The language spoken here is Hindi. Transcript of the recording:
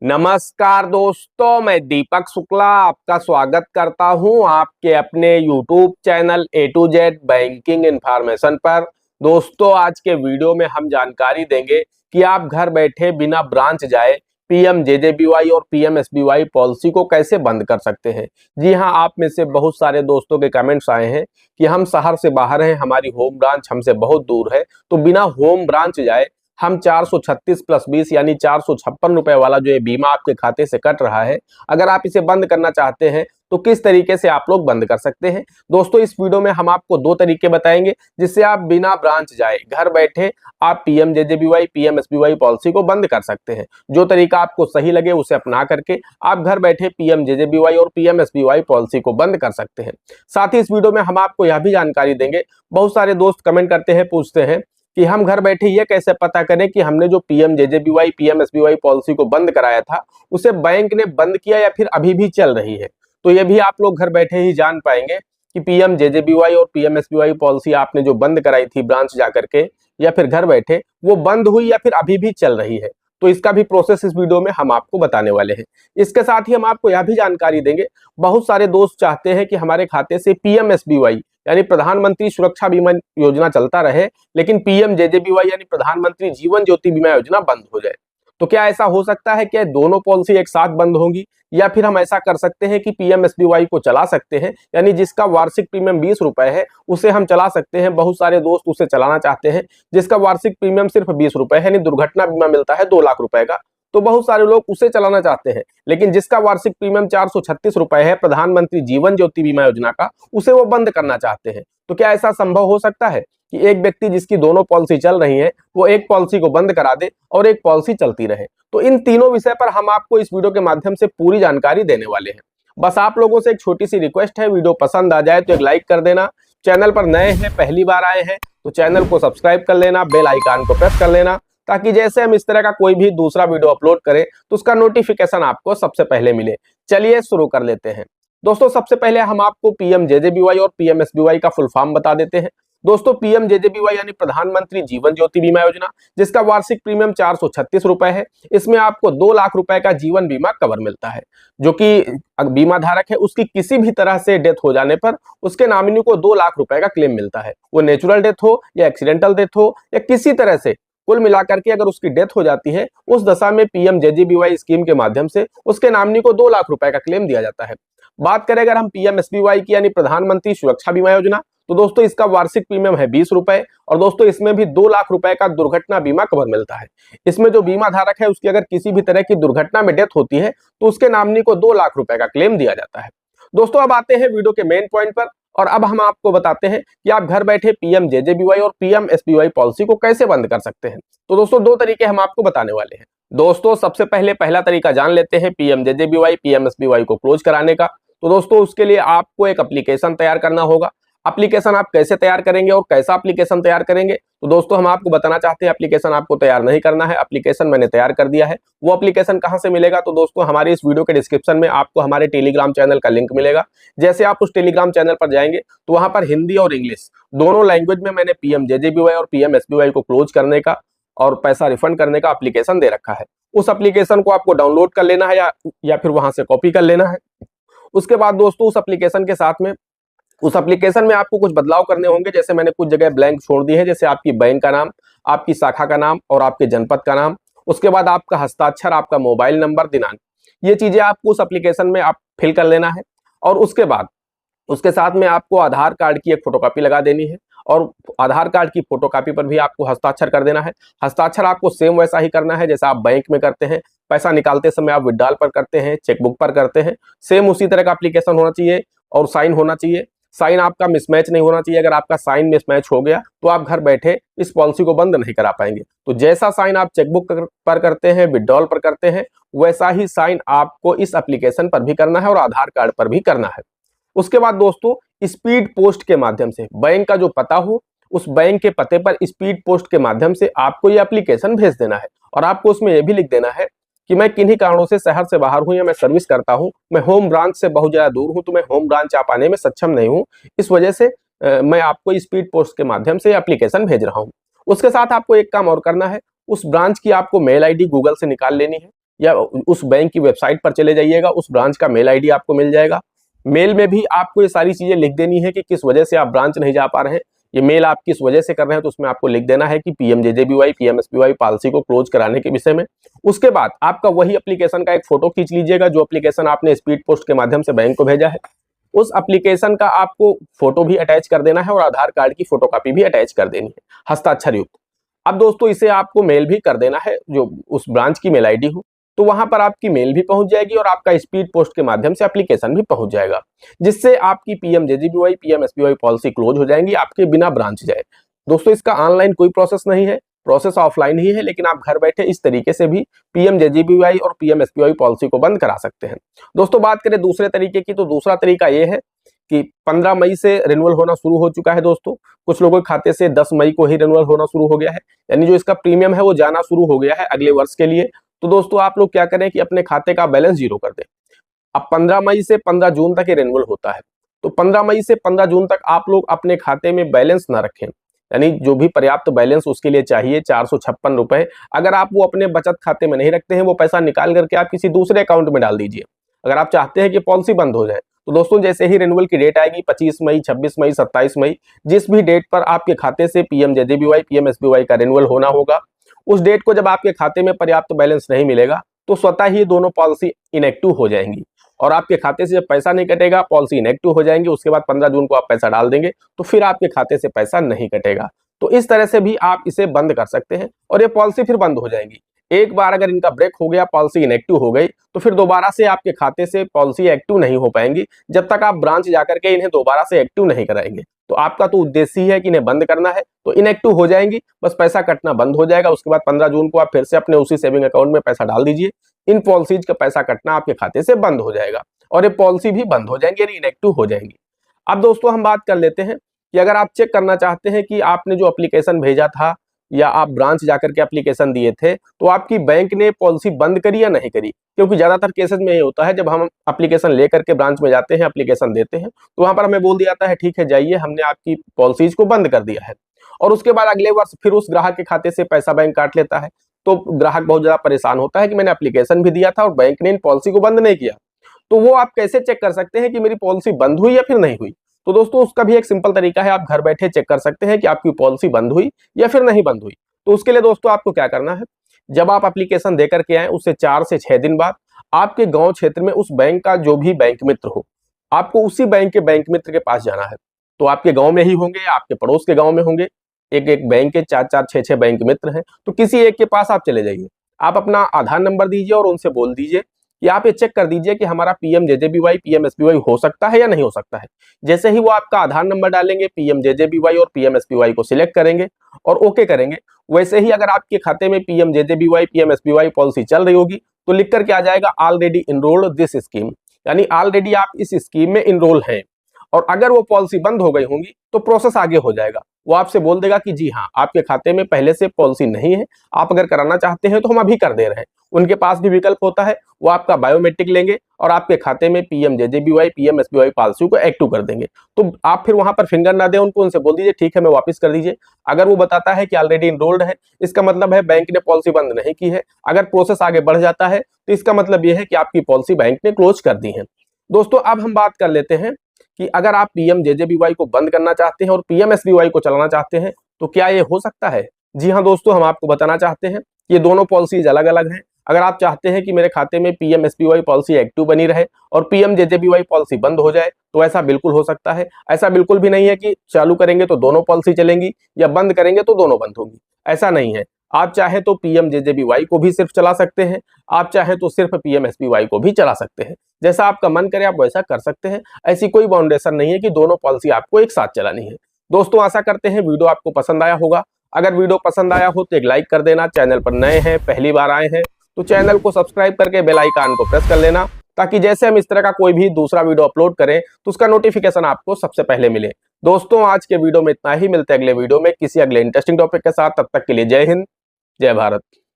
नमस्कार दोस्तों, मैं दीपक शुक्ला आपका स्वागत करता हूं आपके अपने YouTube channel A to Z banking information पर। दोस्तों, आज के वीडियो में हम जानकारी देंगे कि आप घर बैठे बिना ब्रांच जाए पीएमजेजेबीवाई और पीएमएसबीवाई पॉलिसी को कैसे बंद कर सकते हैं। जी हां, आप में से बहुत सारे दोस्तों के कमेंट्स आए हैं कि हम शहर से बाहर हैं, हमारी होम ब्रांच हमसे बहुत दूर है, तो बिना होम ब्रांच जाए हम 436 प्लस 20 यानी 456 रुपए वाला जो ये बीमा आपके खाते से कट रहा है, अगर आप इसे बंद करना चाहते हैं तो किस तरीके से आप लोग बंद कर सकते हैं। दोस्तों, इस वीडियो में हम आपको दो तरीके बताएंगे जिससे आप बिना ब्रांच जाए घर बैठे आप पीएमजेजेबीवाई पीएमएसबीवाई पॉलिसी को बंद कर सकते हैं। जो तरीका आपको सही लगे उसे अपना करके आप घर बैठे पीएमजेजेबीवाई और पीएमएसबीवाई पॉलिसी को बंद कर सकते हैं। साथ ही इस वीडियो में हम आपको यह भी जानकारी देंगे, बहुत सारे दोस्त कमेंट करते हैं, पूछते हैं कि हम घर बैठे ये कैसे पता करें कि हमने जो पीएमजेजेबीवाई पीएमएसबीवाई पॉलिसी को बंद कराया था उसे बैंक ने बंद किया या फिर अभी भी चल रही है। तो ये भी आप लोग घर बैठे ही जान पाएंगे कि पीएमजेजेबीवाई और पीएमएसबीवाई पॉलिसी आपने जो बंद कराई थी ब्रांच जाकर के या फिर घर बैठे, वो बंद हुई या फिर अभी भी चल रही है। तो इसका भी प्रोसेस इस वीडियो में हम आपको बताने वाले हैं। इसके साथ ही हम आपको यह भी जानकारी देंगे, बहुत सारे दोस्त चाहते हैं कि हमारे खाते से पीएमएसबीवाई यानी प्रधानमंत्री सुरक्षा बीमा योजना चलता रहे, लेकिन पीएमजेजेबीवाई यानी प्रधानमंत्री जीवन ज्योति बीमा योजना बंद हो जाए। तो क्या ऐसा हो सकता है कि दोनों पॉलिसी एक साथ बंद होंगी, या फिर हम ऐसा कर सकते हैं कि पीएमएसबीवाई को चला सकते हैं, यानी जिसका वार्षिक प्रीमियम 20 रुपए है उसे हम चला सकते हैं। बहुत सारे दोस्त उसे चलाना चाहते हैं जिसका वार्षिक प्रीमियम सिर्फ 20 रुपए है, यानी दुर्घटना बीमा मिलता है 2 लाख रुपए का, तो बहुत सारे लोग उसे चलाना चाहते हैं। लेकिन जिसका वार्षिक प्रीमियम 436 रुपए है प्रधानमंत्री जीवन ज्योति बीमा योजना का, उसे वो बंद करना चाहते हैं। तो क्या ऐसा संभव हो सकता है कि एक व्यक्ति जिसकी दोनों पॉलिसी चल रही है वो एक पॉलिसी को बंद करा दे और एक पॉलिसी चलती रहे? तो इन तीनों विषय पर हम आपको इस वीडियो के माध्यम से पूरी जानकारी देने वाले हैं। बस आप लोगों से एक छोटी सी रिक्वेस्ट है, वीडियो पसंद आ जाए तो एक लाइक कर देना। चैनल पर नए हैं, पहली बार आए हैं तो चैनल को सब्सक्राइब कर लेना, बेल आइकन को प्रेस कर लेना, ताकि जैसे हम इस तरह का कोई भी दूसरा वीडियो अपलोड करें तो उसका नोटिफिकेशन आपको सबसे पहले मिले। चलिए शुरू कर लेते हैं। दोस्तों, सबसे पहले हम आपको पीएमजेजेबीवाई और पीएमएसबीवाई का फुल फॉर्म बता देते हैं। दोस्तों, पीएमजेजेबीवाई यानी प्रधानमंत्री जीवन ज्योति बीमा योजना, जिसका वार्षिक प्रीमियम 436 रुपए है। इसमें आपको 2 लाख रुपए का जीवन बीमा कवर मिलता है, जो कि बीमा धारक है उसकी किसी भी तरह से डेथ हो जाने पर उसके नॉमिनी को 2 लाख रुपए का क्लेम मिलता है। वो नेचुरल डेथ हो या एक्सीडेंटल डेथ हो या किसी तरह से, कुल मिलाकर के अगर उसकी डेथ हो जाती है उस दशा में पीएमजेजेबीवाई स्कीम के माध्यम से उसके नॉमिनी को 2 लाख रुपए का क्लेम दिया जाता है। बात करें अगर हम पीएमएसबीवाई की यानी प्रधानमंत्री सुरक्षा बीमा योजना, तो दोस्तों इसका वार्षिक प्रीमियम है 20 रुपए, और दोस्तों इसमें भी 2 लाख रुपए का दुर्घटना बीमा कवर मिलता है। इसमें जो बीमा धारक है उसकी अगर किसी भी तरह की दुर्घटना में डेथ होती है तो उसके नॉमिनी को 2 लाख रुपए का क्लेम दिया जाता है। दोस्तों, अब आते हैं वीडियो के मेन पॉइंट पर, और अब हम आपको बताते हैं कि आप घर बैठे पीएमजेजेबीवाई और पीएमएसबीवाई पॉलिसी को कैसे बंद कर सकते हैं। तो दोस्तों, दो तरीके हम आपको बताने वाले हैं। दोस्तों, सबसे पहले पहला तरीका जान लेते हैं पीएमजेजेबीवाई पीएमएसबीवाई को क्लोज कराने का। तो दोस्तों, उसके लिए आपको एक एप्लीकेशन तैयार करना होगा। एप्लीकेशन आप कैसे तैयार करेंगे और कैसा एप्लीकेशन तैयार करेंगे, तो दोस्तों हम आपको बताना चाहते हैं एप्लीकेशन आपको तैयार नहीं करना है, एप्लीकेशन मैंने तैयार कर दिया है। वो एप्लीकेशन कहां से मिलेगा, तो दोस्तों हमारे इस वीडियो के डिस्क्रिप्शन में आपको हमारे टेलीग्राम चैनल का लिंक मिलेगा। जैसे आप उस टेलीग्राम चैनल पर जाएंगे तो वहां पर हिंदी और इंग्लिश दोनों लैंग्वेज में मैंने पीएमजेजेबीवाई और पीएमएसबीवाई को क्लोज करने का और पैसा रिफंड करने का एप्लीकेशन दे रखा है। उस एप्लीकेशन को आपको डाउनलोड कर लेना है या फिर वहां से कॉपी कर लेना है। उसके बाद दोस्तों उस एप्लीकेशन के साथ में उस एप्लीकेशन में आपको कुछ बदलाव करने होंगे। जैसे मैंने कुछ जगह ब्लैंक छोड़ दी है, जैसे आपकी बैंक का नाम, आपकी शाखा का नाम और आपके जनपद का नाम। उसके बाद आपका हस्ताक्षर, आपका मोबाइल नंबर, दिनांक, ये चीजें आपको उस एप्लीकेशन में आप फिल कर लेना है। और उसके बाद उसके साथ में आपको आधार कार्ड की एक फोटोकॉपी लगा देनी है, और आधार कार्ड की फोटोकॉपी पर भी आपको हस्ताक्षर कर देना है। हस्ताक्षर आपको सेम वैसा ही करना है जैसा आप बैंक में करते हैं, पैसा निकालते समय आप विड्रॉल पर करते हैं, चेकबुक पर करते हैं, सेम उसी तरह का एप्लीकेशन होना चाहिए और साइन होना चाहिए। साइन आपका मिसमैच नहीं होना चाहिए। अगर आपका साइन मिसमैच हो गया तो आप घर बैठे इस पॉलिसी को बंद नहीं करा पाएंगे। तो जैसा साइन आप चेकबुक पर करते हैं, विड्रॉल पर करते हैं, वैसा ही साइन आपको इस एप्लीकेशन पर भी करना है और आधार कार्ड पर भी करना है। उसके बाद दोस्तों स्पीड पोस्ट के माध्यम से बैंक का जो पता हो उस बैंक के पते पर स्पीड पोस्ट के माध्यम से आपको ये एप्लीकेशन भेज देना है, और आपको उसमें यह भी लिख देना है कि मैं किन्हीं कारणों से शहर से बाहर हूं या मैं सर्विस करता हूं, मैं होम ब्रांच से बहुत ज्यादा दूर हूं, तो मैं होम ब्रांच आ पाने में सक्षम नहीं हूं, इस वजह से मैं आपको स्पीड पोस्ट के माध्यम से एप्लीकेशन भेज रहा हूं। उसके साथ आपको एक काम और करना है, उस ब्रांच की आपको मेल आईडी गूगल से निकाल लेनी है। या उस बैंक की वेबसाइट पर चले जाइएगा, उस ब्रांच का मेल आईडी आपको मिल जाएगा। मेल में भी आपको ये सारी चीजें लिख देनी है कि किस वजह से आप ब्रांच नहीं जा पा रहे हैं, ये मेल आप किस वजह से कर रहे हैं, तो उसमें आपको लिख देना है कि पीएमजेजेबीवाई पीएमएसबीवाई पॉलिसी को क्लोज कराने के विषय में। उसके बाद आपका वही एप्लीकेशन का एक फोटो खींच लीजिएगा, जो एप्लीकेशन आपने स्पीड पोस्ट के माध्यम से बैंक को भेजा है, उस एप्लीकेशन का आपको फोटो भी अटैच कर देना है और आधार कार्ड की फोटोकॉपी भी अटैच कर देनी है, हस्ताक्षर युक्त। अब दोस्तों इसे आपको मेल भी कर देना है, जो उस ब्रांच की मेल आईडी हो, तो वहां पर आपकी मेल भी पहुंच जाएगी और आपका स्पीड पोस्ट के माध्यम से एप्लीकेशन भी पहुंच जाएगा, जिससे आपकी पीएमजेजेबीवाई पीएमएसबीवाई पॉलिसी क्लोज हो जाएंगी आपके बिना ब्रांच जाए। दोस्तों इसका ऑनलाइन कोई प्रोसेस नहीं है, प्रोसेस ऑफलाइन ही है, लेकिन आप घर बैठे इस तरीके से भी पीएमजेजेबीवाई और पीएमएसबीवाई पॉलिसी को बंद करा सकते हैं। दोस्तों बात करें दूसरे तरीके की, तो दूसरा तरीका ये है कि 15 मई से रिन्यूअल होना शुरू हो चुका है दोस्तों। कुछ लोगों के खाते से 10 मई को ही रिन्यूअल होना शुरू हो गया है, यानी जो इसका प्रीमियम है वो जाना शुरू हो गया है अगले वर्ष के लिए। तो दोस्तों आप लोग क्या करें कि अपने खाते का बैलेंस जीरो कर दें। अब 15 मई से 15 जून तक ये रिन्यूअल होता है, तो 15 मई से 15 जून तक आप लोग अपने खाते में बैलेंस ना रखें, यानी जो भी पर्याप्त बैलेंस उसके लिए चाहिए 456 रुपए, अगर आप वो अपने बचत खाते में नहीं रखते हैं, वो पैसा निकाल करके आप किसी दूसरे अकाउंट में डाल दीजिए। अगर आप चाहते हैं कि पॉलिसी बंद हो जाए, तो दोस्तों जैसे ही रिन्यूअल की डेट आएगी 25 मई 26 मई 27 मई, जिस भी डेट पर आपके खाते से पीएमजेजेबीवाई पीएमएसबीवाई का रिन्यूअल होना होगा, उस डेट को जब आपके खाते में पर्याप्त बैलेंस नहीं मिलेगा, तो स्वतः ही दोनों पॉलिसी इनएक्टिव हो जाएंगी और आपके खाते से जब पैसा नहीं कटेगा, पॉलिसी इनएक्टिव हो जाएंगी। उसके बाद 15 जून को आप पैसा डाल देंगे तो फिर आपके खाते से पैसा नहीं कटेगा। तो इस तरह से भी आप इसे बंद कर सकते हैं और ये पॉलिसी फिर बंद हो जाएंगी। एक बार अगर इनका ब्रेक हो गया, पॉलिसी इनएक्टिव हो गई, तो फिर दोबारा से आपके खाते से पॉलिसी एक्टिव नहीं हो पाएंगी जब तक आप ब्रांच जाकर के इन्हें दोबारा से एक्टिव नहीं कराएंगे। तो आपका तो उद्देश्य ही है कि इन्हें बंद करना है, तो इनएक्टिव हो जाएंगी, बस पैसा कटना बंद हो जाएगा। उसके बाद 15 जून को आप फिर से अपने उसी सेविंग अकाउंट में पैसा डाल दीजिए, इन पॉलिसीज का पैसा कटना आपके खाते से बंद हो जाएगा और ये पॉलिसी भी बंद हो जाएंगी, यानी इनएक्टिव हो जाएंगी। अब दोस्तों हम बात कर लेते हैं कि अगर आप चेक करना चाहते हैं कि आपने जो एप्लीकेशन भेजा था या आप ब्रांच जाकर के एप्लीकेशन दिए थे, तो आपकी बैंक ने पॉलिसी बंद करी या नहीं करी। क्योंकि ज्यादातर केसेस में ये होता है, जब हम एप्लीकेशन लेकर के ब्रांच में जाते हैं, एप्लीकेशन देते हैं, तो वहां पर हमें बोल दिया जाता है ठीक है जाइए, हमने आपकी पॉलिसीज को बंद कर दिया है, और उसके बाद अगले वर्ष फिर उस ग्राहक के खाते से पैसा बैंक काट लेता है। तो ग्राहक बहुत ज्यादा परेशान होता है कि मैंने एप्लीकेशन भी दिया था और बैंक ने इन पॉलिसी को बंद नहीं किया। तो वो आप कैसे चेक कर सकते हैं कि मेरी पॉलिसी बंद हुई या फिर नहीं हुई। तो दोस्तों उसका भी एक सिंपल तरीका है, आप घर बैठे चेक कर सकते हैं कि आपकी पॉलिसी बंद हुई या फिर नहीं बंद हुई। तो उसके लिए दोस्तों आपको क्या करना है, जब आप एप्लीकेशन देकर के आए उससे 4 से 6 दिन बाद आपके गांव क्षेत्र में उस बैंक का जो भी बैंक मित्र हो, आपको उसी बैंक के बैंक मित्र के पास जाना है। तो आपके गांव में ही होंगे, आपके पड़ोस के गांव में होंगे, एक एक बैंक के 4-4 6-6 बैंक मित्र हैं, तो किसी एक के पास आप चले जाइए, आप अपना आधार नंबर दीजिए और उनसे बोल दीजिए कि आप ये चेक कर दीजिए कि हमारा पीएमजेजेबीवाई पीएमएसबीवाई हो सकता है या नहीं हो सकता है। जैसे ही वो आपका आधार नंबर डालेंगे, पीएमजेजेबीवाई और पीएमएसबीवाई को सिलेक्ट करेंगे और ओके करेंगे, वैसे ही अगर आपके खाते में पीएमजेजेबीवाई पीएमएसबीवाई पॉलिसी चल रही होगी, तो लिख करके आ जाएगा ऑलरेडी इनरोल्ड दिस स्कीम, यानी ऑलरेडी आप इस स्कीम में इनरोल हैं। और अगर वो पॉलिसी बंद हो गई होंगी तो प्रोसेस आगे हो जाएगा, वो आपसे बोल देगा कि जी हाँ आपके खाते में पहले से पॉलिसी नहीं है, आप अगर कराना चाहते हैं तो हम अभी कर दे रहे हैं। उनके पास भी विकल्प होता है, वो आपका बायोमेट्रिक लेंगे और आपके खाते में पीएमजेजेबीवाई पीएमएसबीवाई पॉलिसी को एक्टिव कर देंगे। तो आप फिर वहां पर फिंगर ना दें उनको, उनसे बोल दीजिए ठीक है मैं वापस कर दीजिए। अगर वो बताता है कि ऑलरेडी इनरोल्ड है, इसका मतलब है बैंक ने पॉलिसी बंद नहीं की है। अगर प्रोसेस आगे बढ़ जाता है तो इसका मतलब यह है कि आपकी पॉलिसी बैंक ने क्लोज कर दी है। दोस्तों अब हम बात कर लेते हैं कि अगर आप पीएमजेजेबीवाई को बंद करना चाहते हैं और पीएमएसबीवाई को चलाना चाहते हैं, तो क्या ये हो सकता है। जी हाँ दोस्तों, हम आपको बताना चाहते हैं ये दोनों पॉलिसीज अलग अलग हैं। अगर आप चाहते हैं कि मेरे खाते में पीएमएसबीवाई पॉलिसी एक्टिव बनी रहे और पीएमजेजेबीवाई पॉलिसी बंद हो जाए, तो ऐसा बिल्कुल हो सकता है। ऐसा बिल्कुल भी नहीं है कि चालू करेंगे तो दोनों पॉलिसी चलेंगी या बंद करेंगे तो दोनों बंद होंगी, ऐसा नहीं है। आप चाहे तो पीएमजेजेबीवाई को भी सिर्फ चला सकते हैं, आप चाहे तो सिर्फ पीएमएसबीवाई को भी चला सकते हैं। जैसा आपका मन करे आप वैसा कर सकते हैं, ऐसी कोई बाउंडेशन नहीं है कि दोनों पॉलिसी आपको एक साथ चलानी है। दोस्तों आशा करते हैं वीडियो आपको पसंद आया होगा। अगर वीडियो पसंद आया हो तो एक लाइक कर देना, चैनल पर नए हैं पहली बार आए हैं तो चैनल को सब्सक्राइब करके बेल आइकन को प्रेस कर लेना, ताकि जैसे हम इस तरह का कोई भी दूसरा वीडियो अपलोड करें तो उसका नोटिफिकेशन आपको सबसे पहले मिले। दोस्तों आज के वीडियो में इतना ही, मिलते हैं अगले वीडियो में किसी अगले इंटरेस्टिंग टॉपिक के साथ। तब तक के लिए जय हिंद, जय भारत।